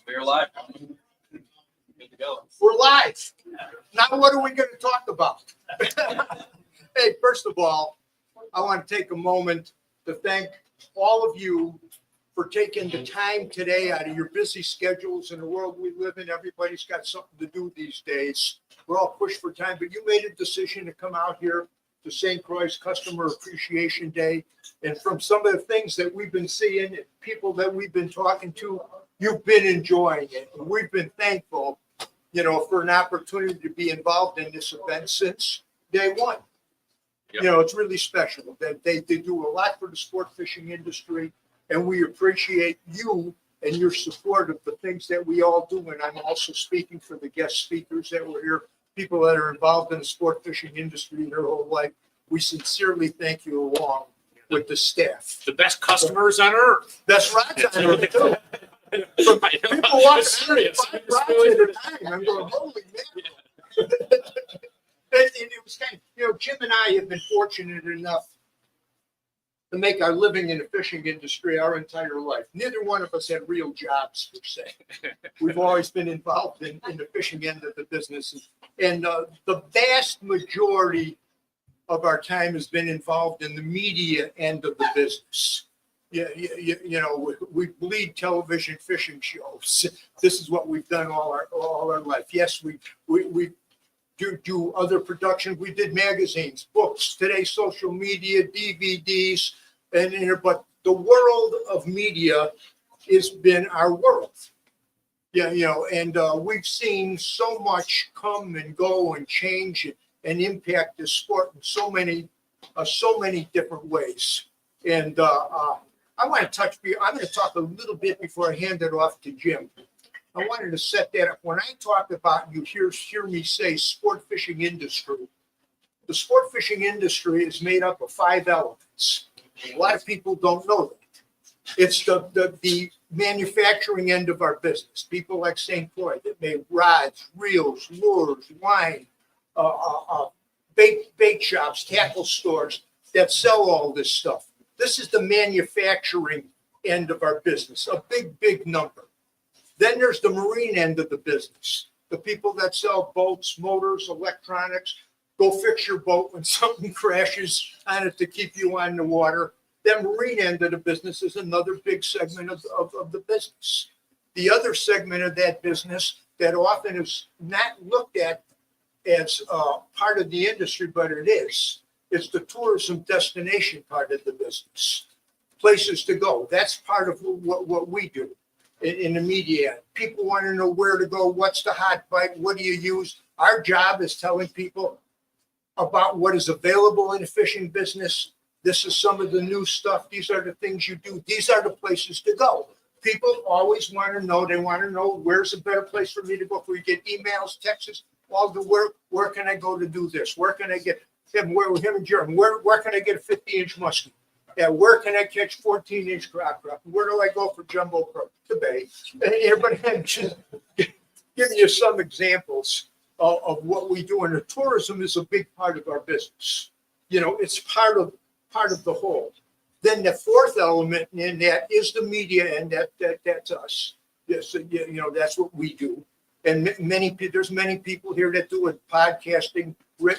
We're live. Good to go. We're live. Now, what are we going to talk about? Hey, first of all, I want to take a moment to thank all of you for taking the time today out of your busy schedules in the world we live in. Everybody's got something to do these days. We're all pushed for time, but you made a decision to come out here to St. Croix Customer Appreciation Day. And from some of the things that we've been seeing, people that we've been talking to, you've been enjoying it. And we've been thankful, for an opportunity to be involved in this event since day one. Yep. It's really special that they do a lot for the sport fishing industry, and we appreciate you and your support of the things that we all do. And I'm also speaking for the guest speakers that were here, people that are involved in the sport fishing industry their whole life. We sincerely thank you along with the staff. The best customers on earth. That's right. I know, too. So people walking Serious. five rides at a time. I'm going, holy man. It was kind of, Jim and I have been fortunate enough to make our living in the fishing industry our entire life. Neither one of us had real jobs, per se. We've always been involved in the fishing end of the business. And the vast majority of our time has been involved in the media end of the business. We bleed television fishing shows. This is what we've done all our life. Yes, we do other productions. We did magazines, books, today social media, DVDs, but the world of media has been our world. And we've seen so much come and go and change and impact the sport in so many different ways. And I want to I'm going to talk a little bit before I hand it off to Jim. I wanted to set that up. When I talk about, you hear me say sport fishing industry. The sport fishing industry is made up of 5 elements. A lot of people don't know that. It's the manufacturing end of our business. People like St. Croix that make rods, reels, lures, line, bait shops, tackle stores that sell all this stuff. This is the manufacturing end of our business, a big number. Then there's the marine end of the business, the people that sell boats, motors, electronics. Go fix your boat when something crashes on it to keep you on the water. That marine end of the business is another big segment of the business. The other segment of that business that often is not looked at as part of the industry, but it is. It's the tourism destination part of the business. Places to go. That's part of what we do in the media. People want to know where to go, what's the hot bite, what do you use. Our job is telling people about what is available in the fishing business. This is some of the new stuff. These are the things you do. These are the places to go. People always want to know. They want to know where's a better place for me to go. We get emails, texts, all the where can I go to do this? Where can I get him and Jeremy? Where can I get a 50-inch muskie? Yeah, where can I catch 14-inch crop? Where do I go for jumbo pro? The bay. And everybody, I'm just giving you some examples of what we do. And the tourism is a big part of our business. It's part of the whole. Then the fourth element in that is the media, and that's us. Yes, that's what we do. And there's many people here that do it. Podcasting,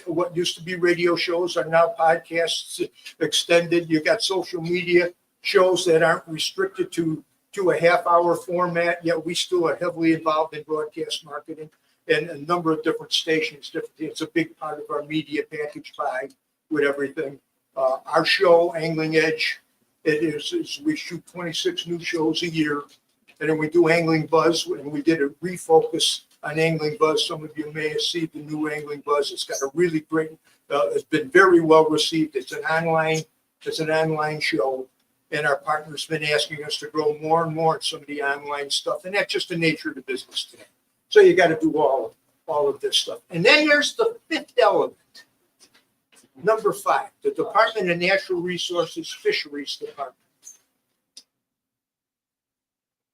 what used to be radio shows are now podcasts extended. You got social media shows that aren't restricted to a half-hour format. Yet we still are heavily involved in broadcast marketing and a number of different stations. It's a big part of our media package buy with everything. Our show, Angling Edge, we shoot 26 new shows a year. And then we do Angling Buzz, and we did a refocus on Angling Buzz. Some of you may have seen the new Angling Buzz. It's got a really great, it's been very well received. It's an online show, and our partner's been asking us to grow more and more in some of the online stuff. And that's just the nature of the business today. So you got to do all of this stuff. And then there's the fifth element. Number 5, the Department of Natural Resources Fisheries Department.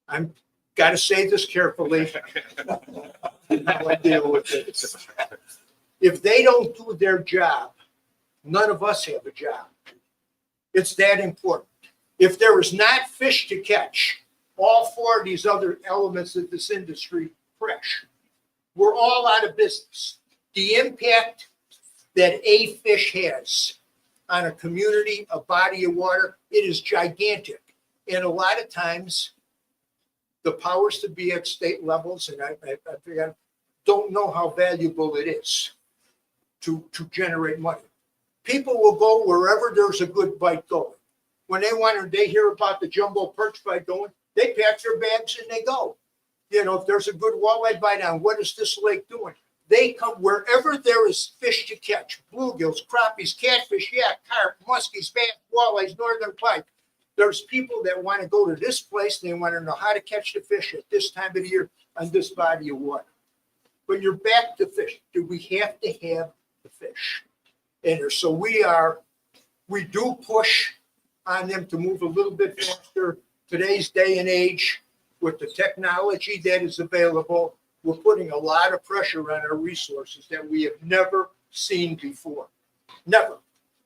I'm got to say this carefully. How I deal with it. If they don't do their job, none of us have a job. It's that important. If there is not fish to catch, all four of these other elements of this industry crash. We're all out of business. The impact that a fish has on a community, a body of water, it is gigantic. And a lot of times, the powers to be at state levels, and I figure, don't know how valuable it is to generate money. People will go wherever there's a good bite going. When they hear about the jumbo perch bite going, they pack their bags and they go. You know, if there's a good walleye bite on, what is this lake doing? They come wherever there is fish to catch: bluegills, crappies, catfish, yak, carp, muskies, bass, walleyes, northern pike. There's people that want to go to this place. They want to know how to catch the fish at this time of the year on this body of water. But you're back to fish. Do we have to have the fish? And so we do push on them to move a little bit faster. Today's day and age, with the technology that is available, we're putting a lot of pressure on our resources that we have never seen before. Never.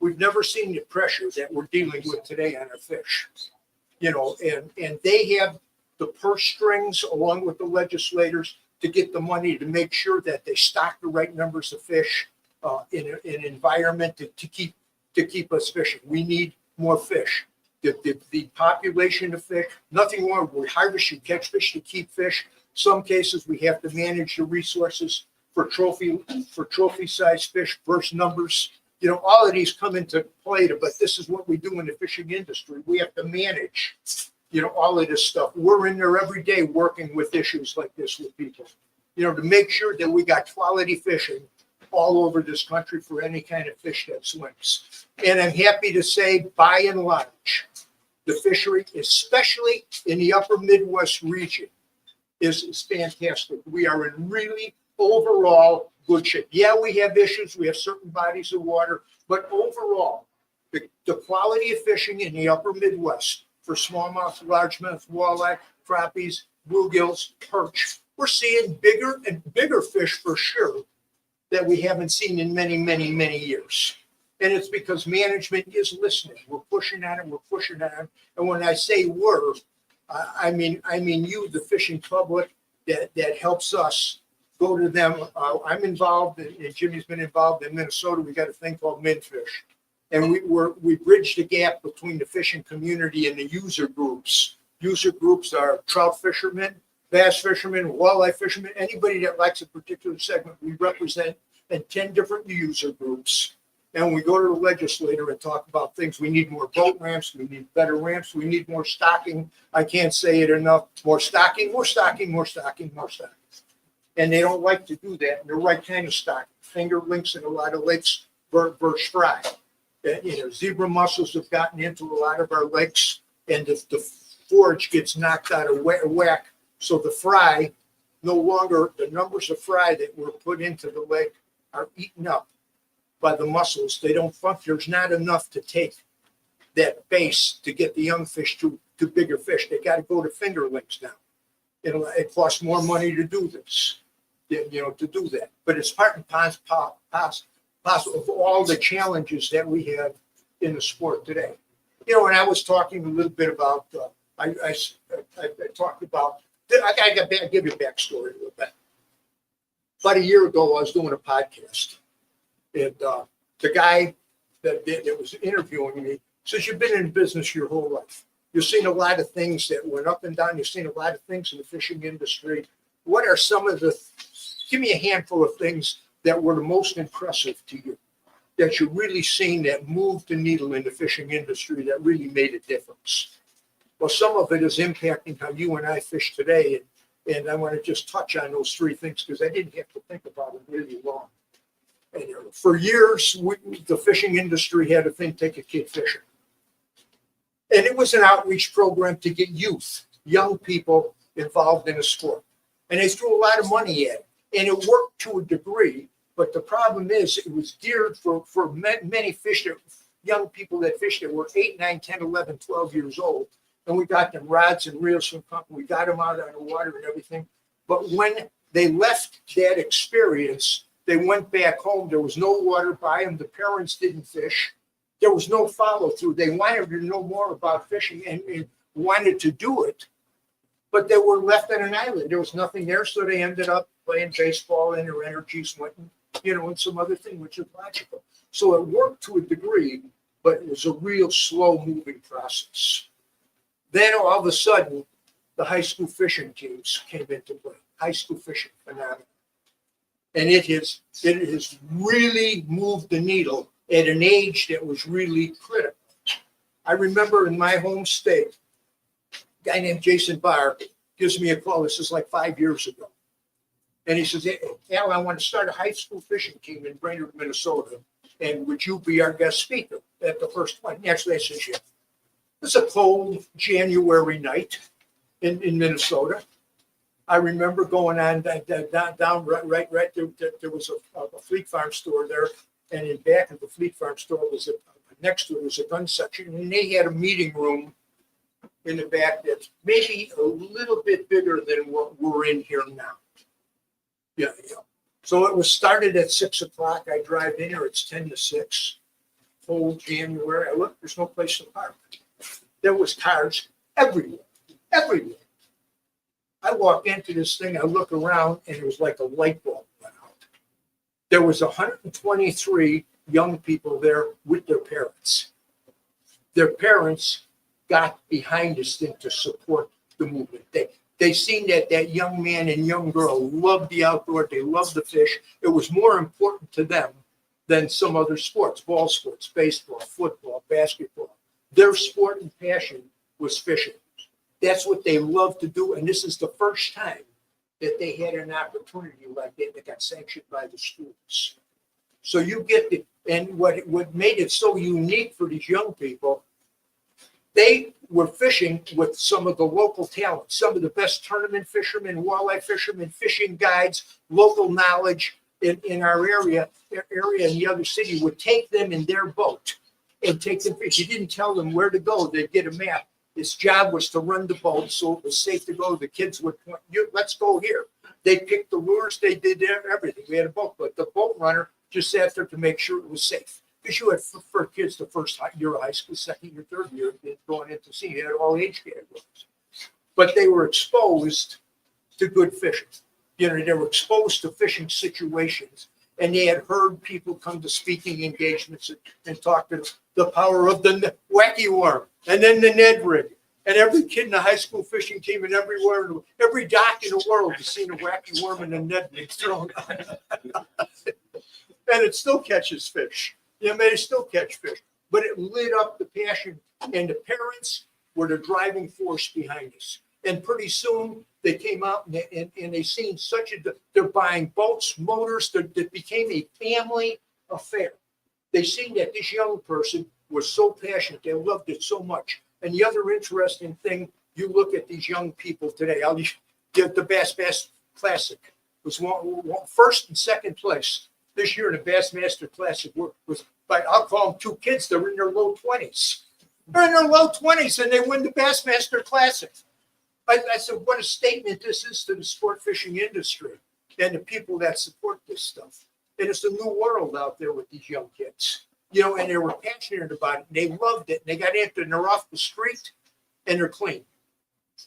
We've never seen the pressure that we're dealing with today on our fish. You know, and they have the purse strings along with the legislators to get the money to make sure that they stock the right numbers of fish in an environment to keep us fishing. We need more fish. The population of fish, nothing wrong. We harvest and catch fish to keep fish. Some cases we have to manage the resources for trophy size fish versus numbers. You know, all of these come into play, but this is what we do in the fishing industry. We have to manage, you know, all of this stuff. We're in there every day working with issues like this with people, you know, to make sure that we got quality fishing all over this country for any kind of fish that swims. And I'm happy to say, by and large, the fishery, especially in the upper Midwest region, is fantastic. We are in really overall good shape. Yeah, we have issues. We have certain bodies of water, but overall, the quality of fishing in the upper Midwest for smallmouth, largemouth, walleye, crappies, bluegills, perch, we're seeing bigger and bigger fish for sure that we haven't seen in many, many, many years. And it's because management is listening. We're pushing on it. We're pushing on it. And when I say we're, I mean you, the fishing public, that helps us go to them. I'm involved, and Jimmy's been involved in Minnesota. We got a thing called Midfish, and we bridge the gap between the fishing community and the user groups. User groups are trout fishermen, bass fishermen, walleye fishermen, anybody that likes a particular segment. We represent in 10 different user groups. And we go to the legislator and talk about things. We need more boat ramps. We need better ramps. We need more stocking. I can't say it enough. More stocking, more stocking, more stocking, more stocking. And they don't like to do that. And the right kind of stocking. Finger links in a lot of lakes versus fry. You know, zebra mussels have gotten into a lot of our lakes, and the forage gets knocked out of whack. So the fry, no longer, the numbers of fry that were put into the lake are eaten up by the mussels. They don't function. There's not enough to take that base to get the young fish to bigger fish. They got to go to fingerlings now. It costs more money to do this, you know, to do that. But it's part and parcel of all the challenges that we have in the sport today. You know, and I was talking a little bit about, I talked about, I got to give you a backstory a little bit. About a year ago, I was doing a podcast. And the guy that was interviewing me says, you've been in business your whole life. You've seen a lot of things that went up and down. You've seen a lot of things in the fishing industry. What are some of give me a handful of things that were the most impressive to you, that you really seen that moved the needle in the fishing industry, that really made a difference? Well, some of it is impacting how you and I fish today. And I want to just touch on those three things because I didn't have to think about it really long. And for years, the fishing industry had a thing, take a kid fishing. And it was an outreach program to get youth, young people involved in a sport. And they threw a lot of money at it. And it worked to a degree. But the problem is it was geared for many young people that fished that were 8, 9, 10, 11, 12 years old. And we got them rods and reels from company. We got them out on the water and everything. But when they left that experience, they went back home. There was no water by them. The parents didn't fish. There was no follow through. They wanted to know more about fishing and wanted to do it, but they were left on an island. There was nothing there, so they ended up playing baseball, and their energies went, and some other thing, which is logical. So it worked to a degree, but it was a real slow-moving process. Then all of a sudden, the high school fishing teams came into play. High school fishing phenomenon. And it has really moved the needle at an age that was really critical. I remember in my home state, a guy named Jason Barr gives me a call. This is like 5 years ago. And he says, hey, Al, I want to start a high school fishing team in Brainerd, Minnesota. And would you be our guest speaker at the first one? Actually, I said, yeah. It's a cold January night in Minnesota. I remember going on down right there was a Fleet Farm store there, and in back of the Fleet Farm store was next to it was a gun section, and they had a meeting room in the back that's maybe a little bit bigger than what we're in here now. Yeah. So it was started at 6 o'clock. I drive in here. It's 10 to 6. Cold January. I look. There's no place to park. There was cars everywhere. I walk into this thing, I look around, and it was like a light bulb went out. There was 123 young people there with their parents. Their parents got behind this thing to support the movement. They seen that young man and young girl loved the outdoor, they loved the fish. It was more important to them than some other sports, ball sports, baseball, football, basketball. Their sport and passion was fishing. That's what they love to do. And this is the first time that they had an opportunity like that got sanctioned by the schools. So you get and what made it so unique for these young people, they were fishing with some of the local talent, some of the best tournament fishermen, walleye fishermen, fishing guides, local knowledge in our area in the other city would take them in their boat and take them fish. You didn't tell them where to go. They'd get a map. His job was to run the boat so it was safe to go. The kids would point, let's go here. They picked the lures. They did everything. We had a boat, but the boat runner just sat there to make sure it was safe. Because you had for kids the first year of high school, second year, third year, going into senior, you had all age categories. But they were exposed to good fishing. They were exposed to fishing situations. And they had heard people come to speaking engagements and talk to the power of the wacky worm and then the Ned rig. And every kid in the high school fishing team and everywhere, every dock in the world has seen a wacky worm and a Ned rig thrown out. And it still catches fish. They still catch fish. But it lit up the passion. And the parents were the driving force behind us. And pretty soon they came out and they seen they're buying boats, motors, that became a family affair. They seen that this young person was so passionate, they loved it so much. And the other interesting thing, you look at these young people today, the Bass Classic was first and second place this year in the Bassmaster Classic was by, I'll call them two kids, they're in their low 20s. They're in their low 20s and they win the Bassmaster Classic. I said, what a statement this is to the sport fishing industry and the people that support this stuff. And it's a new world out there with these young kids, and they were passionate about it. They loved it. And they got into it and they're off the street and they're clean.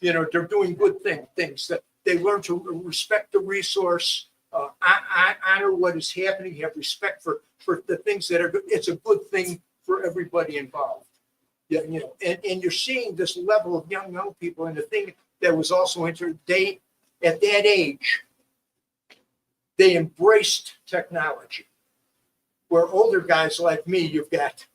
They're doing good things that they learn to respect the resource, honor what is happening, have respect for the things that are good. It's a good thing for everybody involved. Yeah, and you're seeing this level of young people, and the thing that was also at that age, they embraced technology. Where older guys like me, I got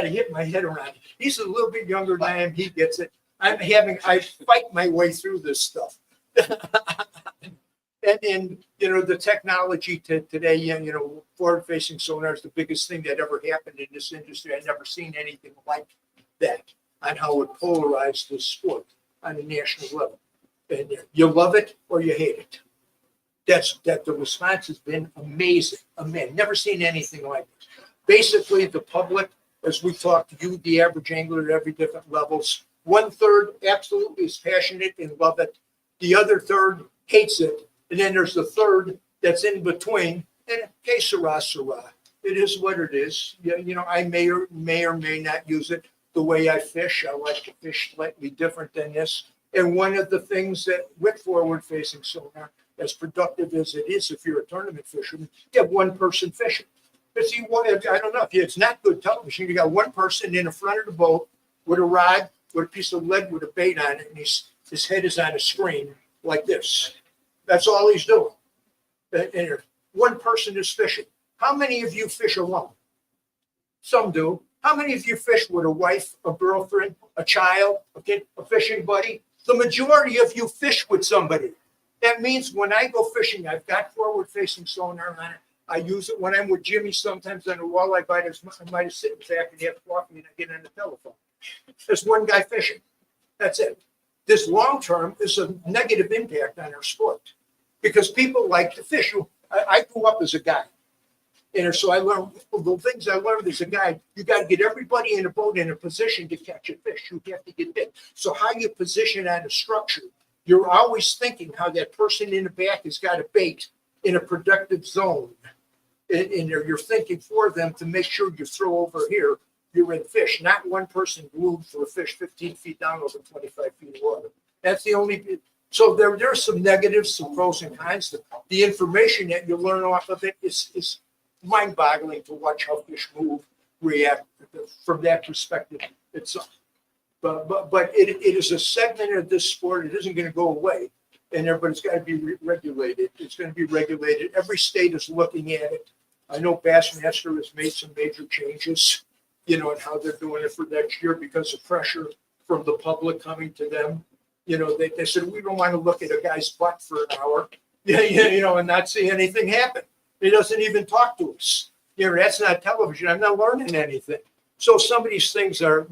to hit my head around it. He's a little bit younger than I am. He gets it. I fight my way through this stuff. And the technology today, forward-facing sonar is the biggest thing that ever happened in this industry. I've never seen anything like that on how it polarized the sport on a national level. And you love it or you hate it. That the response has been amazing. Never seen anything like it. Basically, the public, as we talk to you, the average angler at every different levels, 1/3 absolutely is passionate and love it. The other third hates it. And then there's the third that's in between. And que sera, sera. It is what it is. I may or may not use it. the way I fish. I like to fish slightly different than this. And one of the things that with forward-facing sonar, as productive as it is, if you're a tournament fisherman, you have one person fishing. But see, I don't know if it's not good television. You got one person in the front of the boat with a rod, with a piece of lead with a bait on it, and his head is on a screen like this. That's all he's doing. And one person is fishing. How many of you fish alone? Some do. How many of you fish with a wife, a girlfriend, a child, a kid, a fishing buddy? The majority of you fish with somebody. That means when I go fishing, I've got forward-facing sonar on it. I use it when I'm with Jimmy sometimes on the walleye bite. I might have sit back and have coffee and I get on the telephone. There's one guy fishing. That's it. This long-term is a negative impact on our sport because people like to fish. I grew up as a guy. And so I learned the things I learned as a guy. You got to get everybody in a boat in a position to catch a fish. You have to get bit. So how you position on a structure, you're always thinking how that person in the back has got a bait in a productive zone. And you're thinking for them to make sure you throw over here, you're in fish, not one person glued for a fish 15 feet down over 25 feet of water. That's the only. So there's some negatives, some pros and cons. The information that you learn off of it is mind-boggling to watch how fish move, react from that perspective. But it is a segment of this sport. It isn't going to go away, but it's got to be regulated. It's going to be regulated. Every state is looking at it. I know Bassmaster has made some major changes, and how they're doing it for next year because of pressure from the public coming to them. They said, we don't want to look at a guy's butt for an hour, and not see anything happen. He doesn't even talk to us. That's not television. I'm not learning anything. So some of these things are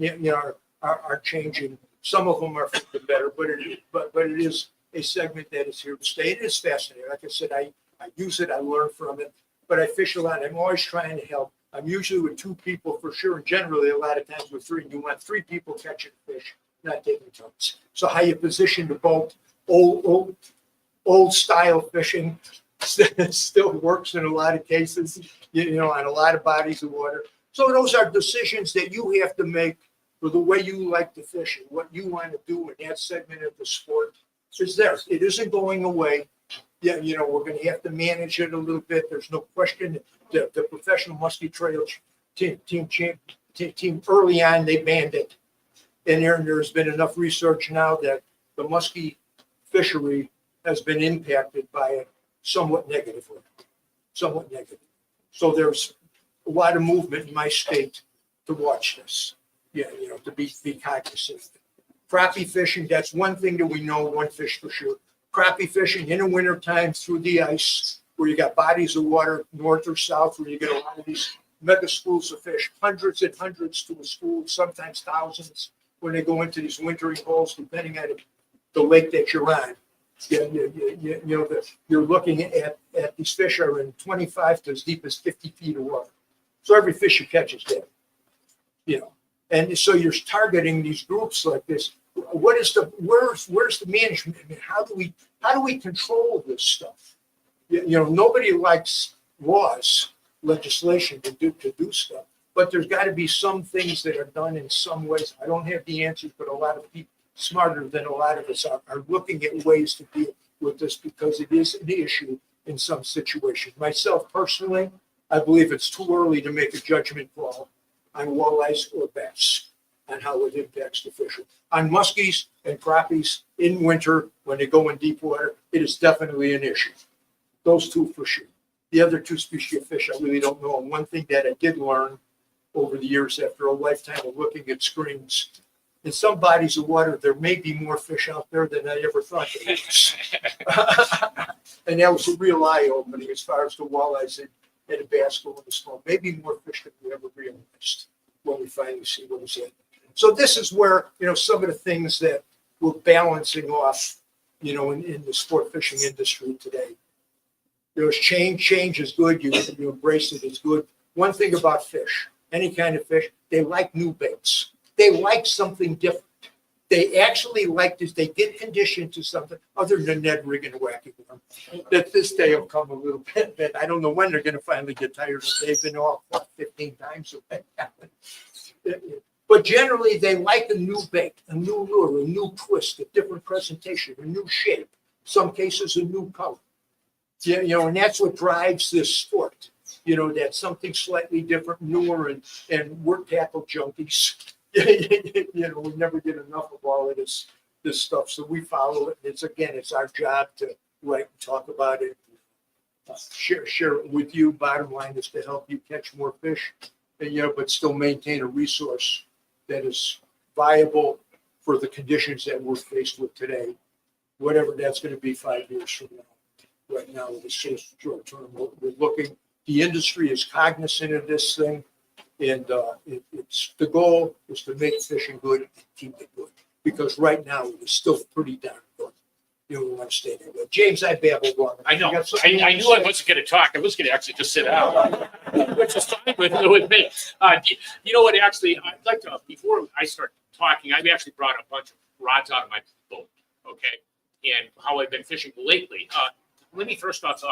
changing. Some of them are for the better, but it is a segment that is here to stay. It is fascinating. Like I said, I use it. I learn from it, but I fish a lot. I'm always trying to help. I'm usually with two people for sure, and generally a lot of times with three. You want three people catching fish, not taking turns. So how you position the boat, old style fishing still works in a lot of cases, on a lot of bodies of water. So those are decisions that you have to make for the way you like to fish and what you want to do in that segment of the sport. Is there. It isn't going away. We're going to have to manage it a little bit. There's no question. The professional muskie trail team early on, they banned it. And there's been enough research now that the muskie fishery has been impacted by it somewhat negatively. So there's a lot of movement in my state to watch this. To be cognizant. Crappie fishing, that's one thing that we know, one fish for sure. Crappie fishing in the wintertime through the ice, where you got bodies of water north or south, where you get a lot of these mega schools of fish, hundreds and hundreds to a school, sometimes thousands, when they go into these wintering holes, depending on the lake that you're on. You're looking at these fish are in 25 to as deep as 50 feet of water. So every fish you catch is dead. And so you're targeting these groups like this. Where's the management? I mean, how do we control this stuff? Nobody likes laws, legislation to do stuff, but there's got to be some things that are done in some ways. I don't have the answers, but a lot of people smarter than a lot of us are looking at ways to deal with this because it is an issue in some situations. Myself personally, I believe it's too early to make a judgment call on walleyes or bass and how it impacts the fishery. On muskies and crappies in winter, when they go in deep water, it is definitely an issue. Those two for sure. The other two species of fish, I really don't know. And one thing that I did learn over the years after a lifetime of looking at screens, in some bodies of water, there may be more fish out there than I ever thought there was. And that was a real eye-opening as far as the walleyes and the bass going to small. Maybe more fish than we ever realized when we finally see what is in. So this is where, some of the things that we're balancing off, in the sport fishing industry today. There's change is good. You embrace it, it's good. One thing about fish, any kind of fish, they like new baits. They like something different. They actually like this. They get conditioned to something other than Ned Rig and Wacky Worm. That this day will come a little bit, but I don't know when they're going to finally get tired of it. They've been off 15 times. But generally, they like a new bait, a new lure, a new twist, a different presentation, a new shape, some cases a new color. Yeah, and that's what drives this sport. That's something slightly different, newer, and we're tackle junkies. We never get enough of all of this stuff, so we follow it. It's our job to write and talk about it, share it with you. Bottom line is to help you catch more fish, but still maintain a resource that is viable for the conditions that we're faced with today, whatever that's going to be 5 years from now. Right now, it's so short term. We're looking. The industry is cognizant of this thing, and it's the goal is to make fishing good and keep it good. Because right now it is still pretty darn good. We want to stay there. James, I babbled on. I know. I knew I wasn't going to talk. I was going to actually just sit down, which is fine with me. You know what? Actually, I'd like to, before I start talking, I've actually brought a bunch of rods out of my boat, okay, and how I've been fishing lately. Let me first off,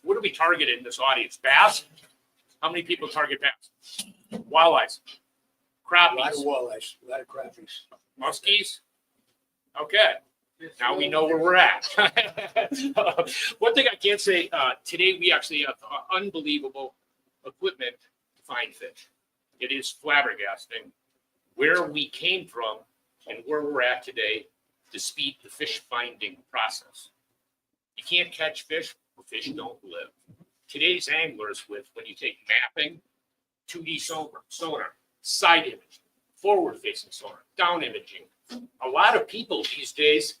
what do we target in this audience? Bass? How many people target bass? Walleyes? Crappies? A lot of walleyes, a lot of crappies. Muskies? Okay. Now we know where we're at. One thing I can say, today we actually have unbelievable equipment to find fish. It is flabbergasting where we came from and where we're at today to speed the fish finding process. You can't catch fish where fish don't live. Today's anglers, when you take mapping, 2D sonar, side imaging, forward-facing sonar, down imaging, a lot of people these days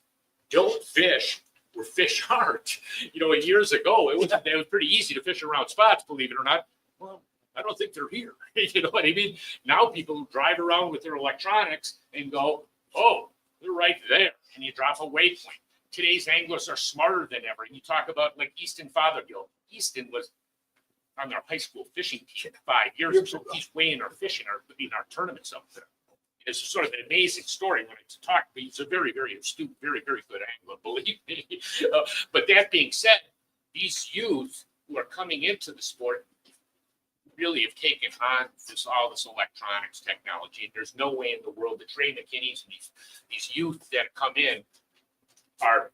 don't fish where fish aren't. Years ago, it was pretty easy to fish around spots, believe it or not. Well, I don't think they're here. You know what I mean? Now people drive around with their electronics and go, oh, they're right there. And you drop a waypoint. Today's anglers are smarter than ever. You talk about like Easton Fothergill. Easton was on their high school fishing team 5 years ago. He's weighing our fish in our tournaments up there. It's sort of an amazing story when it's talked, but he's a very, very astute, very, very good angler, believe me. But that being said, these youth who are coming into the sport really have taken on all this electronics technology. And there's no way in the world that Trey McKinney's and these youth that come in are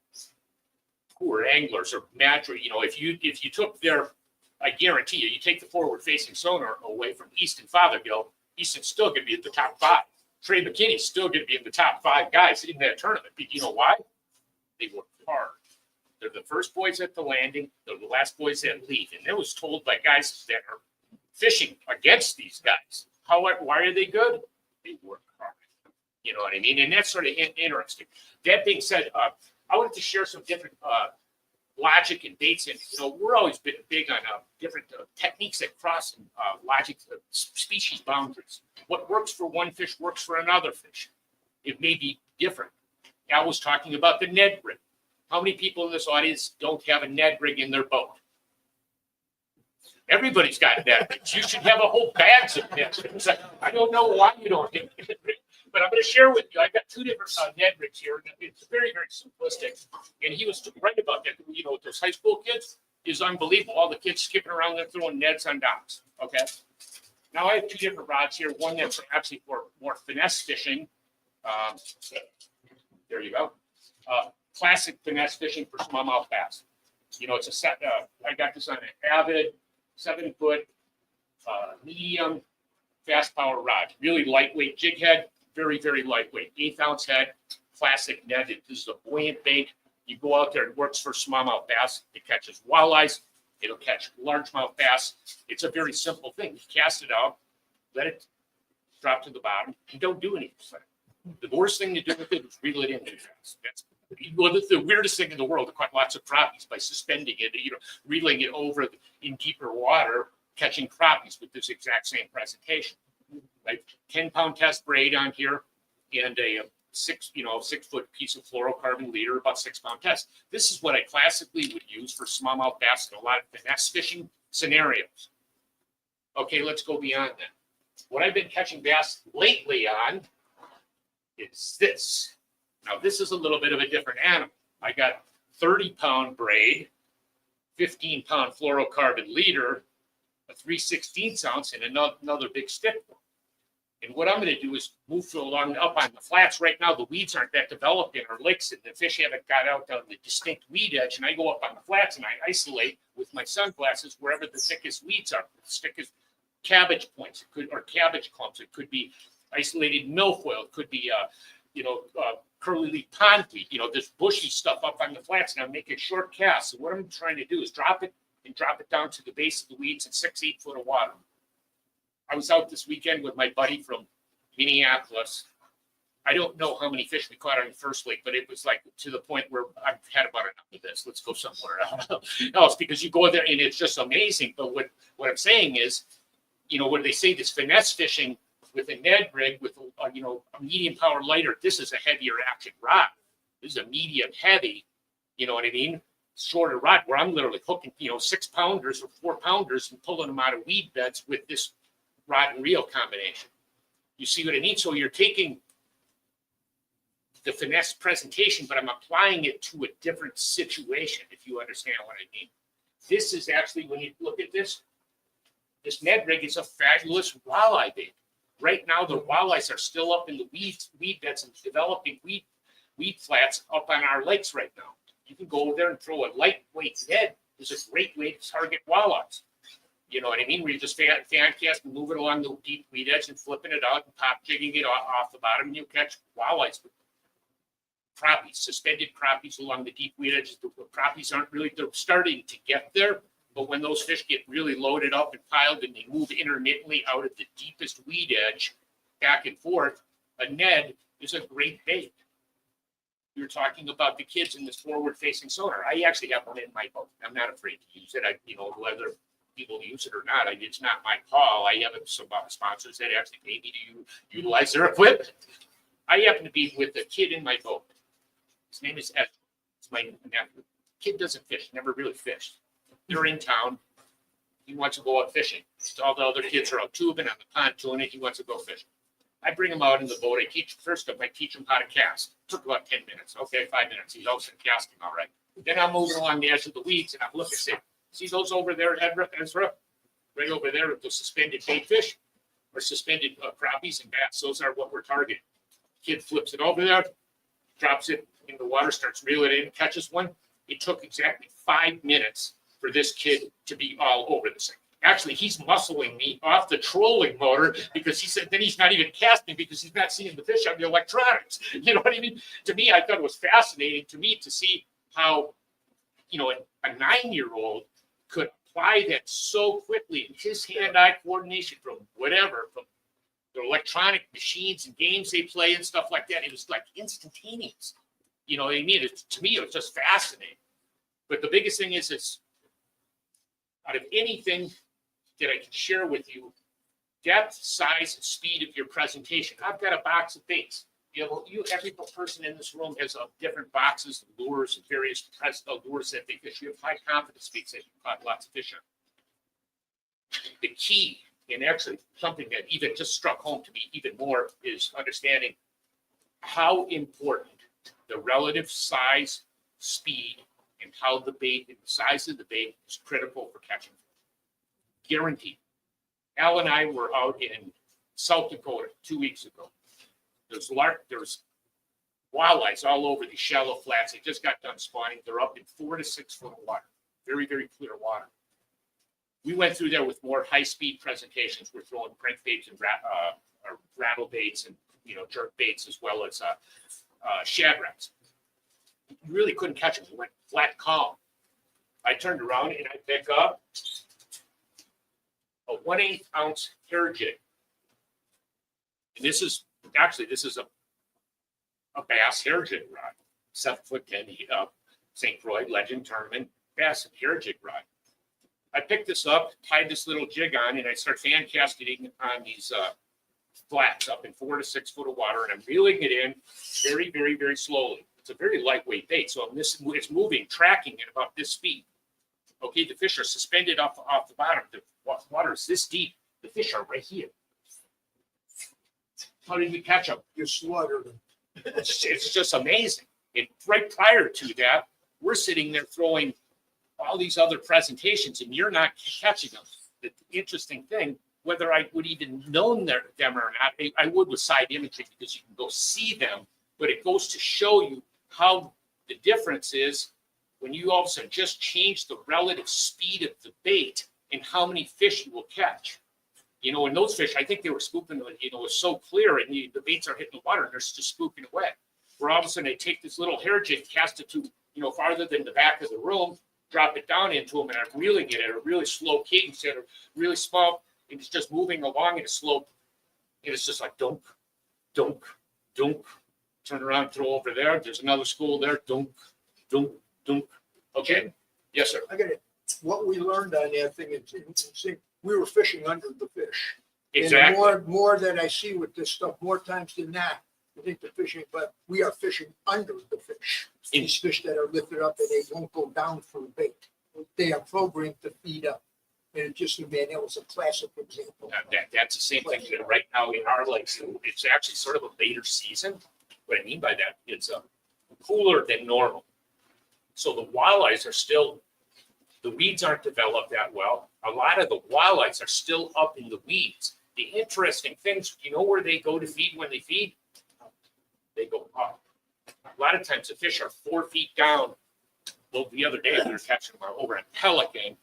poor anglers or natural. If you took I guarantee you take the forward-facing sonar away from Easton Fothergill, Easton's still going to be at the top 5. Trey McKinney's still going to be in the top 5 guys in that tournament. But you know why? They work hard. They're the first boys at the landing. They're the last boys that leave. And that was told by guys that are fishing against these guys. Why are they good? They work hard. You know what I mean? And that's sort of interesting. That being said, I wanted to share some different logic and baits. And, we're always been big on different techniques that cross logic, species boundaries. What works for one fish works for another fish. It may be different. Al was talking about the Ned rig. How many people in this audience don't have a Ned rig in their boat? Everybody's got Ned rigs. You should have a whole bags of Ned rigs. I don't know why you don't have a Ned rig. But I'm going to share with you, I've got 2 different Ned rigs here. It's very, very simplistic. And he was right about that. With those high school kids is unbelievable. All the kids skipping around there throwing Neds on docks. Okay. Now I have 2 different rods here. One that's actually for more finesse fishing. There you go. Classic finesse fishing for smallmouth bass. It's a set. I got this on an Avid 7-foot medium fast power rod. Really lightweight jig head. Very, very lightweight. 1/8 ounce head, classic Ned. This is a buoyant bait. You go out there, it works for smallmouth bass. It catches walleyes. It'll catch largemouth bass. It's a very simple thing. You cast it out, let it drop to the bottom, and don't do anything. The worst thing to do with it is reel it in too fast. That's the weirdest thing in the world to catch lots of crappies by suspending it, reeling it over in deeper water, catching crappies with this exact same presentation. Like 10-pound test braid on here and a 6-foot piece of fluorocarbon leader, about 6-pound test. This is what I classically would use for smallmouth bass in a lot of finesse fishing scenarios. Okay, let's go beyond that. What I've been catching bass lately on is this. Now, this is a little bit of a different animal. I got 30-pound braid, 15-pound fluorocarbon leader, a 3/16 ounce, and another big stick. And what I'm gonna do is move along up on the flats. Right now, the weeds aren't that developed in our lakes and the fish haven't got out on the distinct weed edge. And I go up on the flats and I isolate with my sunglasses wherever the thickest weeds are, the thickest cabbage points, it could, or cabbage clumps. It could be isolated milfoil. It could be, curly leaf pondweed, this bushy stuff up on the flats. And I'm making short casts. So what I'm trying to do is drop it down to the base of the weeds in 6-8 foot of water. I was out this weekend with my buddy from Minneapolis. I don't know how many fish we caught on the first lake, but it was like to the point where I've had about enough of this. Let's go somewhere else, because you go there and it's just amazing. But what I'm saying is, what do they say? This finesse fishing with a Ned rig with a medium power lighter. This is a heavier action rod. This is a medium heavy. You know what I mean? Shorter rod where I'm literally hooking 6 pounders or 4 pounders and pulling them out of weed beds with this rod and reel combination. You see what I mean? So you're taking the finesse presentation, but I'm applying it to a different situation, if you understand what I mean. This is actually, when you look at this Ned rig is a fabulous walleye bait. Right now, the walleyes are still up in the weed beds and developing weed flats up on our lakes right now. You can go over there and throw a lightweight Ned. It's a great way to target walleyes. You know what I mean? Where you just fan cast and move it along the deep weed edge and flipping it out and pop jigging it off the bottom, and you'll catch walleyes. Crappies, suspended crappies along the deep weed edges. The crappies aren't really, they're starting to get there, but when those fish get really loaded up and piled and they move intermittently out of the deepest weed edge back and forth, a Ned is a great bait. You're talking about the kids in this forward-facing sonar. I actually have one in my boat. I'm not afraid to use it. Whether people use it or not, it's not my call. I have some sponsors that actually pay me to utilize their equipment. I happen to be with a kid in my boat. His name is Ed. It's my nephew. Kid doesn't fish, never really fished. They're in town. He wants to go out fishing. All the other kids are out tubing on the pontoon, and he wants to go fishing. I bring him out in the boat. I teach him how to cast. It took about 10 minutes. Okay, 5 minutes. He's also casting all right. Then I'm moving along the edge of the weeds, and I'm looking and say, see those over there, Ezra? Right over there with the suspended bait fish or suspended crappies and bass. Those are what we're targeting. Kid flips it over there, drops it in the water, starts reeling it in, catches one. It took exactly 5 minutes for this kid to be all over this thing. Actually, he's muscling me off the trolling motor because he said then he's not even casting because he's not seeing the fish on the electronics. You know what I mean? To me, I thought it was fascinating to see how, a 9-year-old could apply that so quickly. His hand-eye coordination from the electronic machines and games they play and stuff like that. It was like instantaneous. You know what I mean? To me, it was just fascinating. But the biggest thing is out of anything that I can share with you, depth, size, and speed of your presentation. I've got a box of baits. Every person in this room has different boxes of lures and various lures that they fish. You have high confidence baits that you caught lots of fish on. The key, and actually something that even just struck home to me even more, is understanding how important the relative size, speed, and how the bait and the size of the bait is critical for catching. Guaranteed. Al and I were out in South Dakota 2 weeks ago. There's walleyes all over these shallow flats. They just got done spawning. They're up in 4 to 6 foot of water. Very, very clear water. We went through there with more high-speed presentations. We're throwing crankbaits and rattle baits and jerk baits as well as shad rats. You really couldn't catch them. We went flat calm. I turned around and I pick up a 1/8 ounce hair jig. And this is a bass hair jig rod, 7'10", St. Croix Legend Tournament bass hair jig rod. I picked this up, tied this little jig on, and I start fan casting on these flats up in 4 to 6 foot of water, and I'm reeling it in very, very, very slowly. It's a very lightweight bait, so it's moving, tracking at about this speed. Okay, the fish are suspended off the bottom. The water is this deep. The fish are right here. How did we catch them? You slaughtered them. It's just amazing. And right prior to that, we're sitting there throwing all these other presentations, and you're not catching them. The interesting thing whether I would even known them or not, I would with side imaging because you can go see them, but it goes to show you how the difference is when you all of a sudden just change the relative speed of the bait and how many fish you will catch. You know, and those fish, I think they were spoofing, you know, it was so clear and the baits are hitting the water and they're just spoofing away. Where all of a sudden they take this little hair jig, cast it to, you know, farther than the back of the room, drop it down into them and are reeling it at a really slow cadence, at a really small, and it's just moving along at a slow, and it's just like dunk, dunk, dunk, turn around, throw over there. There's another school there, dunk, dunk, dunk. Okay, yes, sir. I got it. What we learned on that thing is we were fishing under the fish. Exactly. And more that I see with this stuff, more times than not, I think the fishing, but we are fishing under the fish. These fish that are lifted up and they won't go down for a bait. They are programmed to feed up. And it just, man, that was a classic example. That's the same thing that right now in our lakes. It's actually sort of a later season. What I mean by that, it's cooler than normal. So the walleyes are still, the weeds aren't developed that well. A lot of the walleyes are still up in the weeds. The interesting things, you know where they go to feed when they feed? They go up. A lot of times the fish are 4 feet down. Well, the other day we were catching them over in Pelican.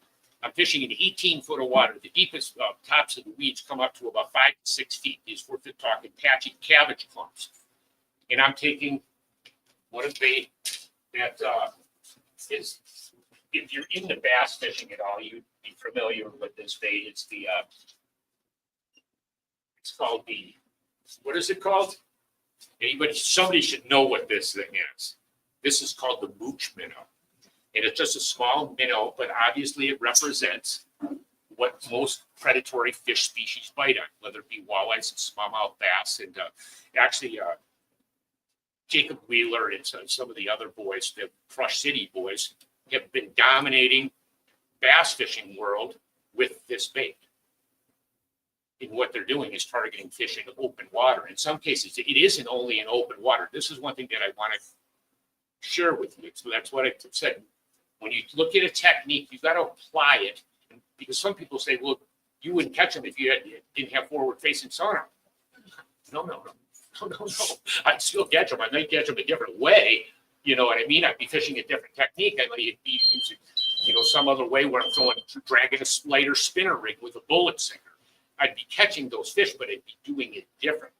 I'm fishing in 18 foot of water. The deepest tops of the weeds come up to about 5 to 6 feet. These 4 foot talking patchy cabbage clumps. And I'm taking one of the that is, if you're into bass fishing at all, you'd be familiar with this bait. It's the it's called the, what is it called? Somebody should know what this thing is. This is called the mooch minnow. And it's just a small minnow, but obviously it represents what most predatory fish species bite on, whether it be walleyes and smallmouth bass. And actually, Jacob Wheeler and some of the other boys, the Crush City boys, have been dominating bass fishing world with this bait. And what they're doing is targeting fish in open water. In some cases, it isn't only in open water. This is one thing that I want to share with you. So that's what I said. When you look at a technique, you've got to apply it. Because some people say, well, you wouldn't catch them if you didn't have forward-facing sonar. No. I'd still catch them. I might catch them a different way. You know what I mean? I'd be fishing a different technique. I might be using, you know, some other way where I'm dragging a lighter spinner rig with a bullet sinker. I'd be catching those fish, but I'd be doing it differently.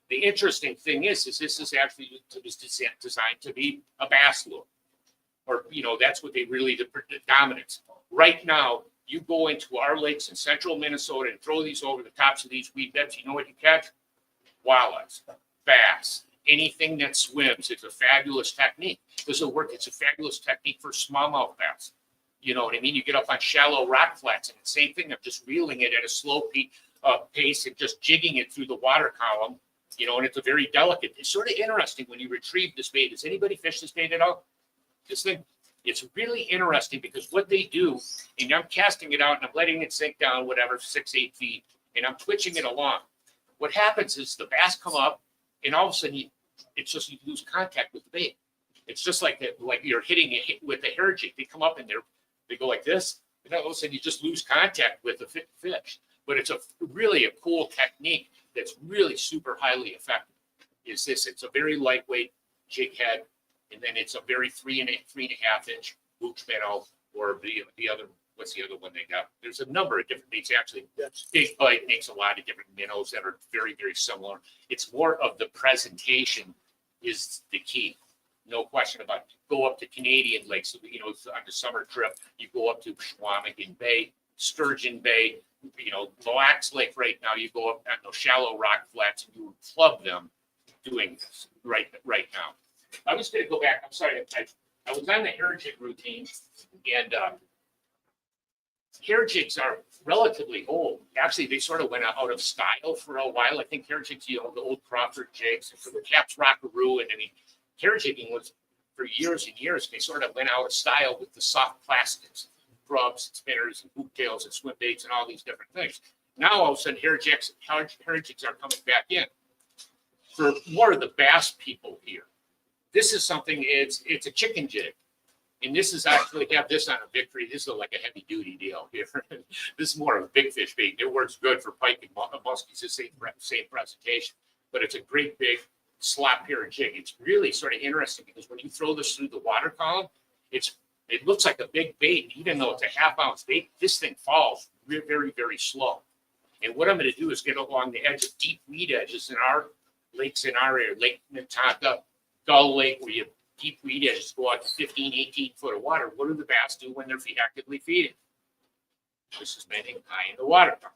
The interesting thing is this is actually designed to be a bass lure. Or, you know, that's what they really, the dominance. Right now, you go into our lakes in central Minnesota and throw these over the tops of these weed beds. You know what you catch? Walleyes, bass, anything that swims. It's a fabulous technique. This will work. It's a fabulous technique for smallmouth bass. You know what I mean? You get up on shallow rock flats and the same thing. I'm just reeling it at a slow pace and just jigging it through the water column. You know, and it's a very delicate. It's sort of interesting when you retrieve this bait. Does anybody fish this bait at all? This thing, it's really interesting because what they do, and I'm casting it out and I'm letting it sink down, whatever, 6-8 feet, and I'm twitching it along. What happens is the bass come up, and all of a sudden, it's just you lose contact with the bait. It's just like that, like you're hitting it with the hair jig. They come up and they go like this, and all of a sudden you just lose contact with the fish. But it's really a cool technique that's really super highly effective. Is this? It's a very lightweight jig head. And then it's a very 3.5 inch mooch minnow, or the other, what's the other one they got? There's a number of different baits. Actually, Big Bite makes a lot of different minnows that are very, very similar. It's more of the presentation is the key. No question about it. Go up to Canadian lakes, you know, on the summer trip, you go up to Chequamegon Bay, Sturgeon Bay, you know, Mille Lacs Lake right now, you go up on those shallow rock flats and you club them doing this right now. I was going to go back. I'm sorry. I was on the hair jig routine, and hair jigs are relatively old. Actually, they sort of went out of style for a while. I think hair jigs, you know, the old Crawford jigs, and for the Caps Rockaroo, and I mean, hair jigging was for years and years. They sort of went out of style with the soft plastics, grubs, and spinners, and hoop tails, and swim baits, and all these different things. Now all of a sudden, hair jigs are coming back in. For more of the bass people here, this is something, it's a chicken jig. And this is actually have this on a Victory. This is like a heavy duty deal here. This is more of a big fish bait. It works good for pike and muskies. The same presentation, but it's a great big slop here jig. It's really sort of interesting because when you throw this through the water column, it looks like a big bait. Even though it's a half-ounce bait, this thing falls very, very slow. And what I'm going to do is get along the edge of deep weed edges in our lakes in our area, Lake Minnetonka, Gull Lake, where you have deep weed edges go out to 15, 18 foot of water. What do the bass do when they're actively feeding? They're suspending high in the water column.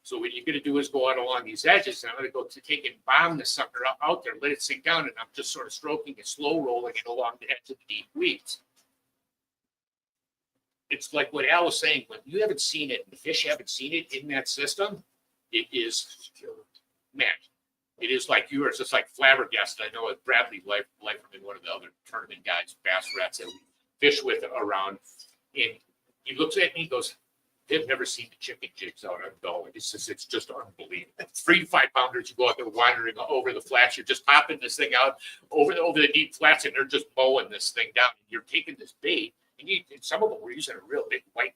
So what you're going to do is go out along these edges, and I'm going to go to take and bomb the sucker out there, let it sink down, and I'm just sort of stroking it, slow rolling it along the edge of the deep weeds. It's like what Al was saying, when you haven't seen it, and the fish haven't seen it in that system, it is magic. It is like yours. It's like flabbergasted. I know with Bradley Leiferman, one of the other tournament guys, bass rats that we fish with around, and he looks at me and goes, they've never seen the chipping jigs out on Gull. It's just unbelievable. 3 to 5 pounders, you go out there wandering over the flats, you're just popping this thing out over the deep flats, and they're just mowing this thing down. You're taking this bait, and some of them were using a real big white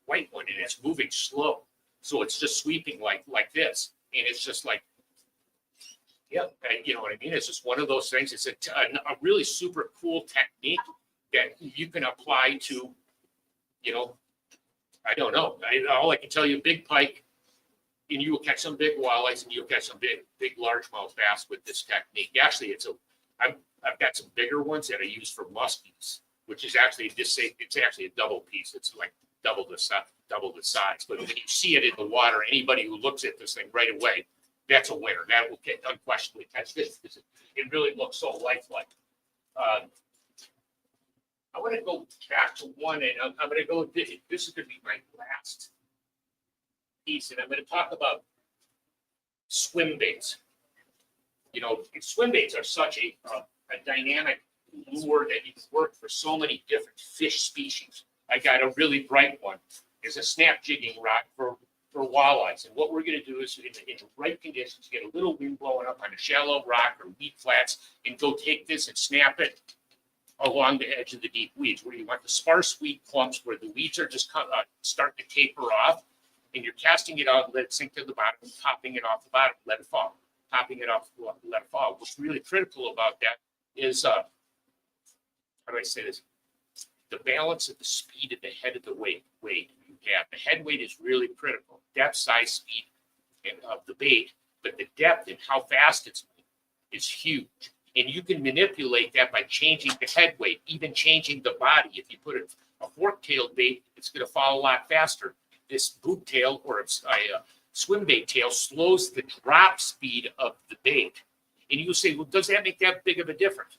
one, and it's moving slow. So it's just sweeping like this. And it's just like, yeah, you know what I mean? It's just one of those things. It's a really super cool technique that you can apply to, I don't know. All I can tell you, big pike, and you will catch some big walleyes, and you'll catch some big largemouth bass with this technique. Actually, I've got some bigger ones that I use for muskies, which is actually it's actually a double piece. It's like double the size. But when you see it in the water, anybody who looks at this thing right away, that's a winner. That will unquestionably catch fish because it really looks so lifelike. I want to go back to one, and I'm going to go. This is going to be my last piece, and I'm going to talk about swim baits. Swim baits are such a dynamic lure that you can work for so many different fish species. I got a really bright one. It's a snap jigging rod for walleyes, and what we're going to do is in the right conditions, get a little wind blowing up on a shallow rock or weed flats, and go take this and snap it along the edge of the deep weeds where you want the sparse weed clumps where the weeds are just starting to taper off, and you're casting it out, let it sink to the bottom, and popping it off the bottom, let it fall, popping it off, let it fall. What's really critical about that is, how do I say this? The balance of the speed at the head of the weight you have. The head weight is really critical. Depth, size, speed of the bait, but the depth and how fast it's moving is huge. And you can manipulate that by changing the head weight, even changing the body. If you put a fork-tailed bait, it's going to fall a lot faster. This boot tail or a swim bait tail slows the drop speed of the bait. And you say, well, does that make that big of a difference?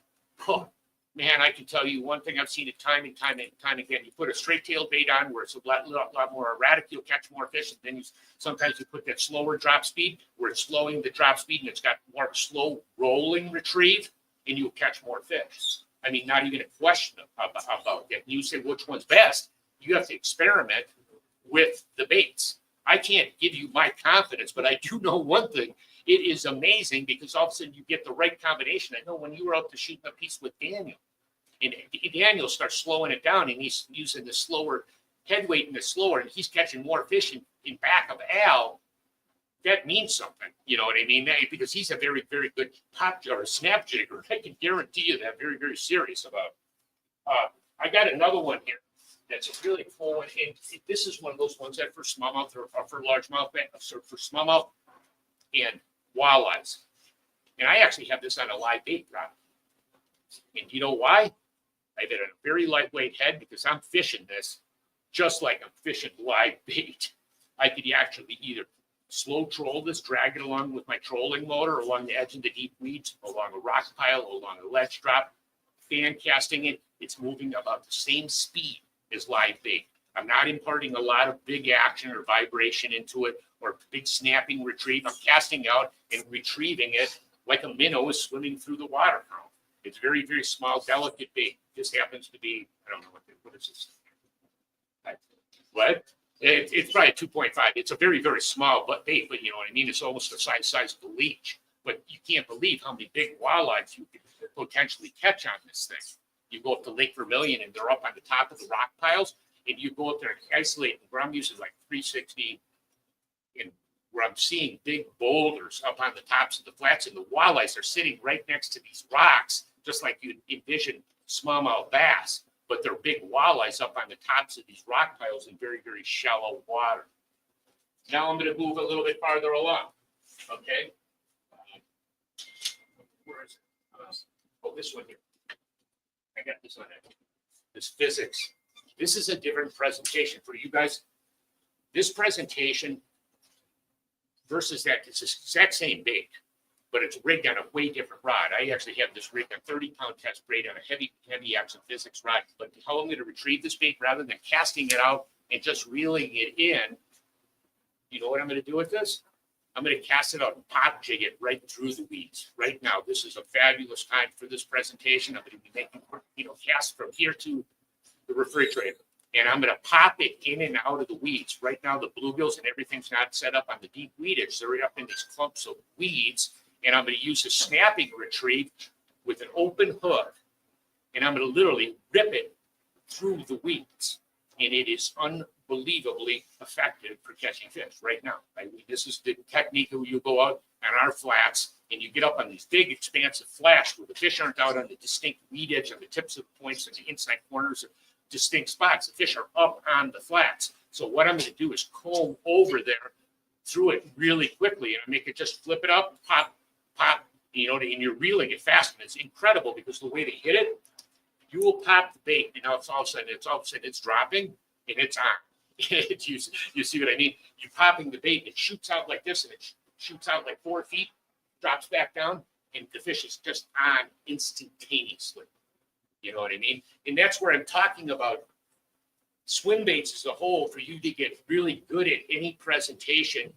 Oh, man, I can tell you one thing. I've seen it time and time again. You put a straight-tailed bait on where it's a lot more erratic, you'll catch more fish. And then sometimes you put that slower drop speed where it's slowing the drop speed and it's got more slow rolling retrieve, and you'll catch more fish. I mean, not even a question about that. And you say which one's best. You have to experiment with the baits. I can't give you my confidence, but I do know one thing. It is amazing because all of a sudden you get the right combination. I know when you were out to shoot a piece with Daniel, and Daniel starts slowing it down, and he's using the slower head weight and the slower, and he's catching more fish in back of Al. That means something, you know what I mean? Because he's a very, very good pop or snap jigger. I can guarantee you that. Very, very serious about. I got another one here that's a really cool one, and this is one of those ones that for smallmouth or for largemouth, for smallmouth and walleyes. And I actually have this on a live bait rod. And you know why? I have it on a very lightweight head because I'm fishing this just like I'm fishing live bait. I could actually either slow troll this, drag it along with my trolling motor along the edge of the deep weeds, along a rock pile, along a ledge drop, fan casting it. It's moving about the same speed as live bait. I'm not imparting a lot of big action or vibration into it or big snapping retrieve. I'm casting out and retrieving it like a minnow is swimming through the water column. It's very, very small, delicate bait. This happens to be, I don't know what is this? What? It's probably a 2.5. It's a very, very small bait, but you know what I mean? It's almost the size of the leech. But you can't believe how many big walleyes you could potentially catch on this thing. You go up to Lake Vermilion and they're up on the top of the rock piles, and you go up there and isolate. And where I'm using like 360, and where I'm seeing big boulders up on the tops of the flats, and the walleyes are sitting right next to these rocks, just like you envision smallmouth bass, but they're big walleyes up on the tops of these rock piles in very, very shallow water. Now I'm going to move a little bit farther along. Okay. Where is it? Oh, this one here. I got this on it. This physics. This is a different presentation for you guys. This presentation versus that, it's the exact same bait, but it's rigged on a way different rod. I actually have this rigged on 30-pound test braid on a heavy action physics rod. But how I'm going to retrieve this bait, rather than casting it out and just reeling it in, you know what I'm going to do with this? I'm going to cast it out and pop jig it right through the weeds. Right now, this is a fabulous time for this presentation. I'm going to be making, cast from here to the refrigerator. And I'm going to pop it in and out of the weeds. Right now, the bluegills and everything's not set up on the deep weedage. They're up in these clumps of weeds. And I'm going to use a snapping retrieve with an open hook. And I'm going to literally rip it through the weeds. And it is unbelievably effective for catching fish right now. I mean, this is the technique where you go out on our flats and you get up on these big, expansive flats where the fish aren't out on the distinct weed edge on the tips of the points and the inside corners of distinct spots. The fish are up on the flats. So what I'm going to do is comb over there through it really quickly, and I make it just flip it up, pop, pop, and you're reeling it fast. And it's incredible because the way to hit it, you will pop the bait, and all of a sudden it's dropping and it's on. you see what I mean? You're popping the bait, it shoots out like this, and it shoots out like 4 feet, drops back down, and the fish is just on instantaneously. You know what I mean? And that's where I'm talking about swim baits as a whole. For you to get really good at any presentation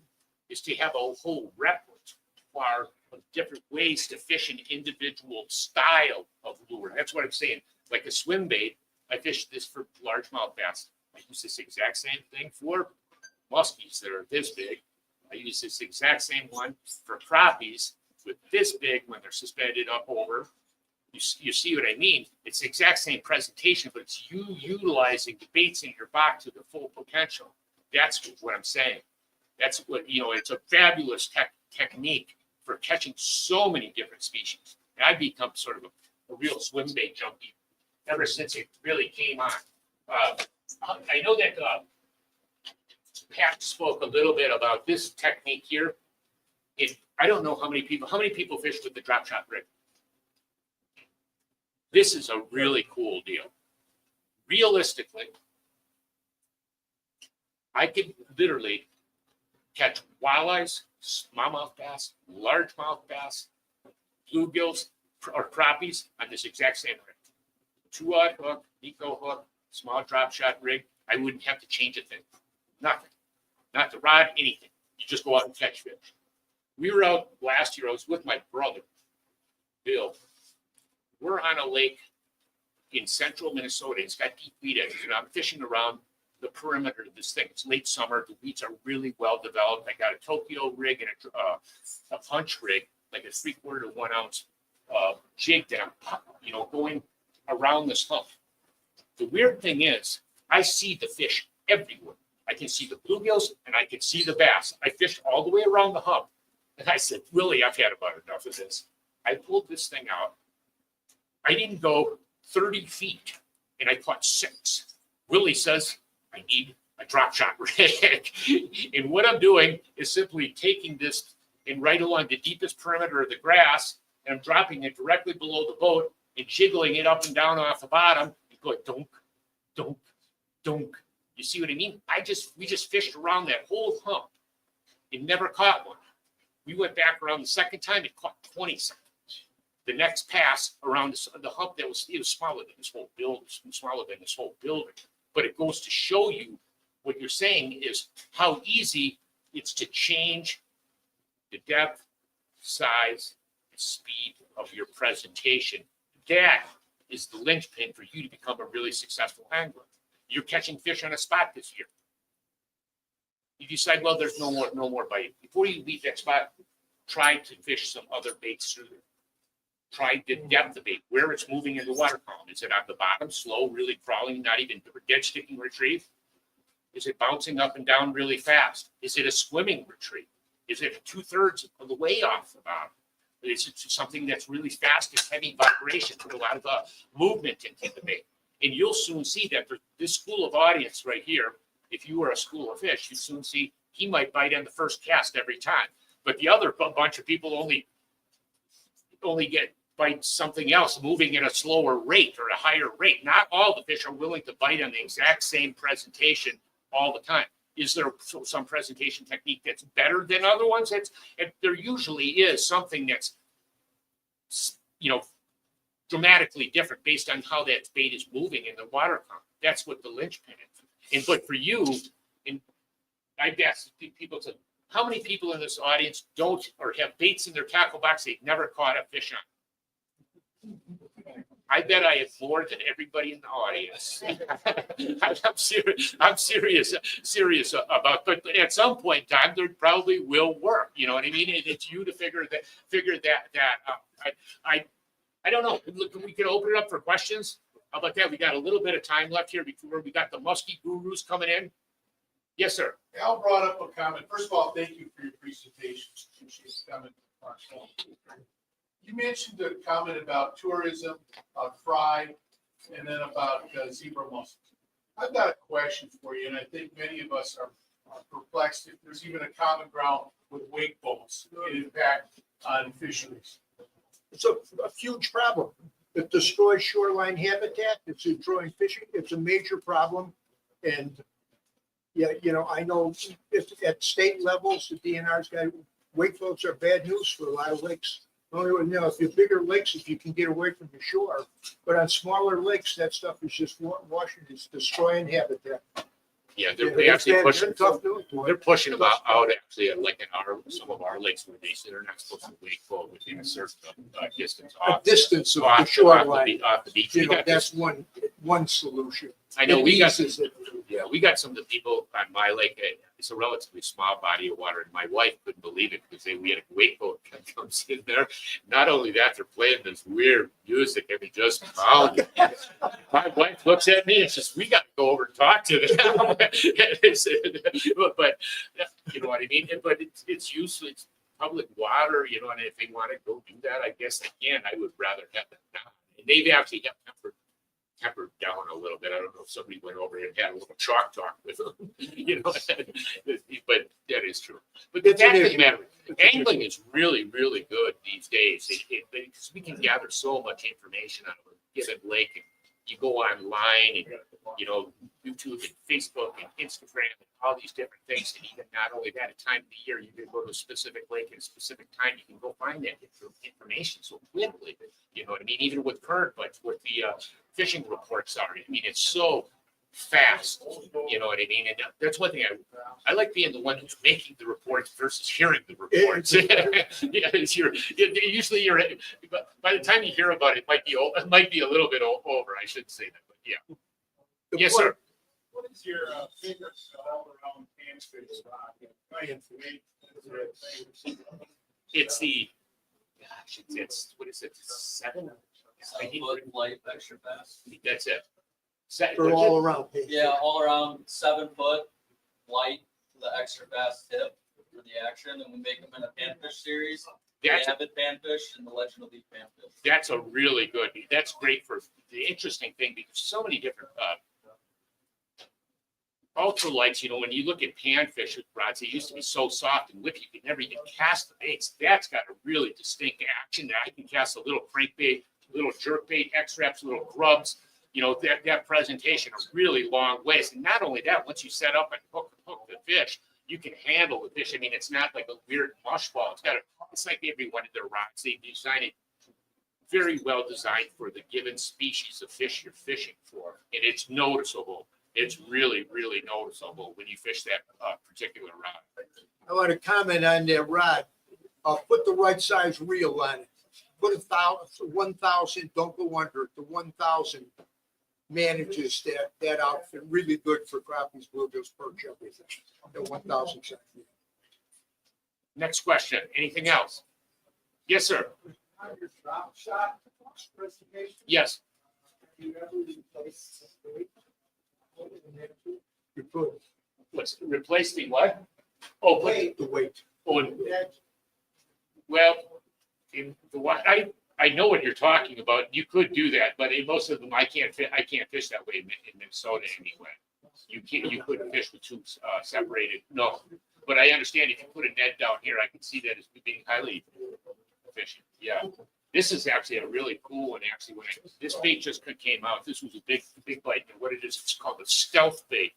is to have a whole repertoire of different ways to fish an individual style of lure. That's what I'm saying. Like a swim bait, I fish this for largemouth bass. I use this exact same thing for muskies that are this big. I use this exact same one for crappies with this big when they're suspended up over. You see what I mean? It's the exact same presentation, but it's you utilizing the baits in your box to the full potential. That's what I'm saying. That's what, it's a fabulous technique for catching so many different species. And I've become sort of a real swim bait junkie ever since it really came on. I know that Pat spoke a little bit about this technique here. I don't know how many people fish with the drop shot rig. This is a really cool deal. Realistically, I could literally catch walleyes, smallmouth bass, largemouth bass, bluegills, or crappies on this exact same rig. 2-aught hook, eco hook, small drop shot rig. I wouldn't have to change a thing. Nothing. Not the rod, anything. You just go out and catch fish. We were out last year. I was with my brother, Bill. We're on a lake in central Minnesota. It's got deep weed edges, and I'm fishing around the perimeter of this thing. It's late summer. The weeds are really well developed. I got a Tokyo rig and a punch rig, like a 3/4 to 1 ounce jig that I'm, going around this hump. The weird thing is, I see the fish everywhere. I can see the bluegills and I can see the bass. I fished all the way around the hump, and I said, "Really, I've had about enough of this." I pulled this thing out. I didn't go 30 feet, and I caught 6. Willie says, "I need a drop shot rig." And what I'm doing is simply taking this and right along the deepest perimeter of the grass, and I'm dropping it directly below the boat and jiggling it up and down off the bottom and going dunk, dunk, dunk. You see what I mean? We just fished around that whole hump and never caught one. We went back around the second time and caught 20 something. The next pass around the hump, it was smaller than this whole building, But it goes to show you what you're saying is how easy it's to change the depth, size, and speed of your presentation. That is the linchpin for you to become a really successful angler. You're catching fish on a spot this year. You decide, well, there's no more bite. Before you leave that spot, try to fish some other baits through there. tried the depth of bait, where it's moving in the water column. Is it on the bottom, slow, really crawling, not even dead sticking retrieve? Is it bouncing up and down really fast? Is it a swimming retrieve? Is it 2/3 of the way off the bottom? Is it something that's really fast and heavy vibration with a lot of movement into the bait? And you'll soon see that this school of audience right here, if you were a school of fish, you soon see he might bite on the first cast every time. But the other bunch of people only bite something else moving at a slower rate or a higher rate. Not all the fish are willing to bite on the exact same presentation all the time. Is there some presentation technique that's better than other ones? There usually is something that's, dramatically different based on how that bait is moving in the water column. That's what the linchpin is. But for you, and I've asked people to, how many people in this audience don't or have baits in their tackle box they've never caught a fish on? I bet I have more than everybody in the audience. I'm serious about, but at some point in time, there probably will work. You know what I mean? And it's you to figure that out. I don't know. We could open it up for questions. How about that? We got a little bit of time left here before we got the musky gurus coming in. Yes, sir. Al brought up a comment. First of all, thank you for your presentation. Appreciate the comment. You mentioned a comment about tourism, fry, and then about zebra mussels. I've got a question for you, and I think many of us are perplexed if there's even a common ground with wake boats and impact on fisheries. It's a huge problem. It destroys shoreline habitat. It's destroying fishing. It's a major problem. And yeah, I know at state levels, the DNR's got wake boats are bad news for a lot of lakes. If you're bigger lakes, if you can get away from the shore, but on smaller lakes, that stuff is just washing. It's destroying habitat. Yeah, they're actually pushing. They're pushing them out actually, like in some of our lakes where they're not supposed to wake boat within a certain distance off. Distance of the shoreline. Off the beach. That's one solution. I know we got some of the people on my lake. It's a relatively small body of water, and my wife couldn't believe it because we had a wake boat that comes in there. Not only that, they're playing this weird music and we just pounding. My wife looks at me and says, "We got to go over and talk to them." But you know what I mean. But it's useful. It's public water, and if they want to go do that, I guess they can. I would rather have them not. And they've actually tempered down a little bit. I don't know if somebody went over and had a little chalk talk with them, but that is true. But the fact of the matter, angling is really, really good these days because we can gather so much information on a given lake. And you go online and, YouTube and Facebook and Instagram and all these different things. And even not only that, at time of the year, you can go to a specific lake at a specific time. You can go find that information so quickly. You know what I mean? Even with current, but what the fishing reports are. I mean, it's so fast. You know what I mean? And that's one thing I like being the one who's making the reports versus hearing the reports. Usually by the time you hear about it, it might be a little bit over. I shouldn't say that, but yeah. Yes, sir. What is your favorite all-around panfish It's the, it's what is it? 7? 7-foot light extra fast. That's it. For all around. Yeah, all around 7-foot light, the extra fast tip for the action, and we make them in a panfish series. The Avid panfish and the Legend of the panfish. That's a really good. That's great for the interesting thing because so many different ultralights. When you look at panfish rods, they used to be so soft and whippy you could never even cast the baits. That's got a really distinct action that I can cast a little crankbait, little jerkbait, X-Wraps, little grubs. That presentation a really long ways. And not only that, once you set up and hook the fish, you can handle the fish. I mean, it's not like a weird mush ball. It's like every one of their rods. They design it very well designed for the given species of fish you're fishing for. And it's noticeable. It's really, really noticeable when you fish that particular rod. I want to comment on that rod. Put the right size reel on it. Put 1,000, don't go under it. The 1,000 manages that outfit really good for crappies, bluegills, perch, everything. The 1,000 size. Next question. Anything else? Yes, sir. On your drop shot presentation, Yes, have you ever replaced the weight? You could, let's replace the what? Oh, wait, the weight. oh, well, in the what, I know what you're talking about. You could do that, but in most of them, I can't fish that way in Minnesota anyway. You couldn't fish with tubes separated, no. But I understand if you put a net down here, I can see that as being highly efficient, yeah. This is actually a really cool one, actually, this bait just came out, this was a big bite, and what it is, it's called a stealth bait.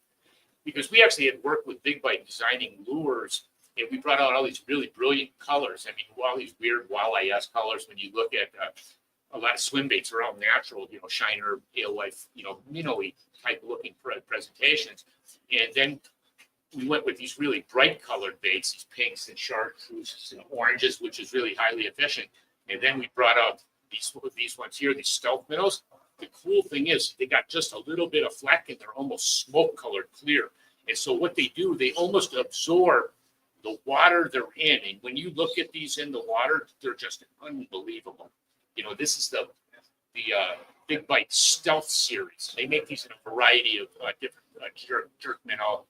Because we actually had worked with Big Bite designing lures, and we brought out all these really brilliant colors. I mean, all these weird walleye-esque colors. When you look at a lot of swim baits are all natural, shiner, alewife, minnowy type looking presentations. And then we went with these really bright colored baits, these pinks and chartreuse and oranges, which is really highly efficient. And then we brought out these ones here, these stealth minnows. The cool thing is they got just a little bit of fleck and they're almost smoke colored clear. And so what they do, they almost absorb the water they're in. And when you look at these in the water, they're just unbelievable. This is the Big Bite Stealth series. They make these in a variety of different jerk minnow,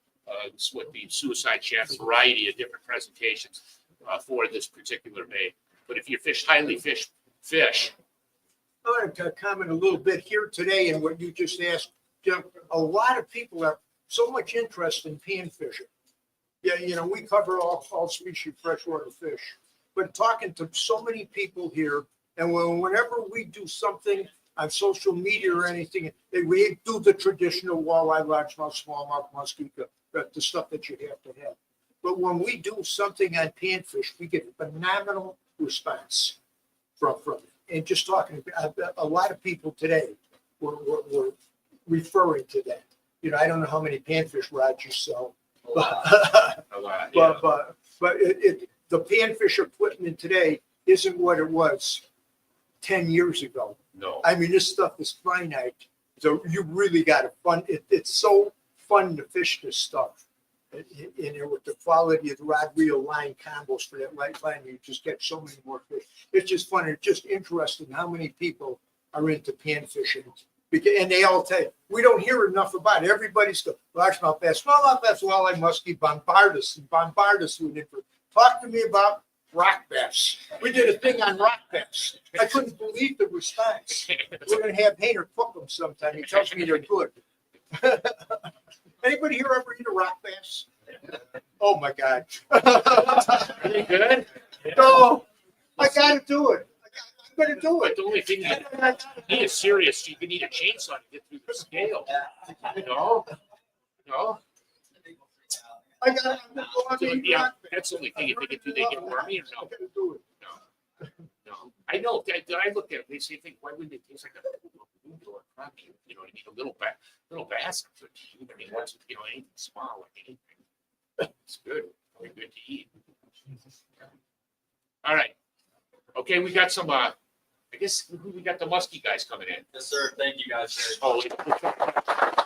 with the suicide shaft, variety of different presentations for this particular bait. But if you fish highly fish, I want to comment a little bit here today in what you just asked, Jim. A lot of people have so much interest in pan fishing. Yeah, we cover all species of freshwater fish. But talking to so many people here, and whenever we do something on social media or anything, we do the traditional walleye, largemouth, smallmouth, muskie, the stuff that you have to have. But when we do something on panfish, we get phenomenal response from it. And just talking, a lot of people today were referring to that. I don't know how many panfish rods you sell, a lot, yeah. but the panfish equipment today isn't what it was 10 years ago. No. I mean, this stuff is finite, so you really got to fun. It's so fun to fish this stuff. With the quality of the rod reel line combos for that light line, you just get so many more fish. It's just fun. It's just interesting how many people are into pan fishing. And they all tell you, we don't hear enough about it. Everybody's the largemouth bass, smallmouth bass, walleye, muskie, bombardus. Talk to me about rock bass. We did a thing on rock bass. I couldn't believe the response. We're going to have Hayner cook them sometime. He tells me they're good. Anybody here ever eat a rock bass? Oh my God. Are you good? No, I gotta do it. I'm gonna do But it. the only thing you need is serious. You can need a chainsaw to get through the scale. No. I gotta go on So, the yeah, rock bass. that's the only thing. If they get wormy or I no? gotta do it. No. I know. I looked at it. They say, why wouldn't it taste like a or a crab cube? You know what I mean? A little bass. I mean, what's anything small like anything. It's good. Very good to eat. All right. Okay, we got some. I guess we got the muskie guys coming in. Yes, sir. Thank you guys very much. Oh,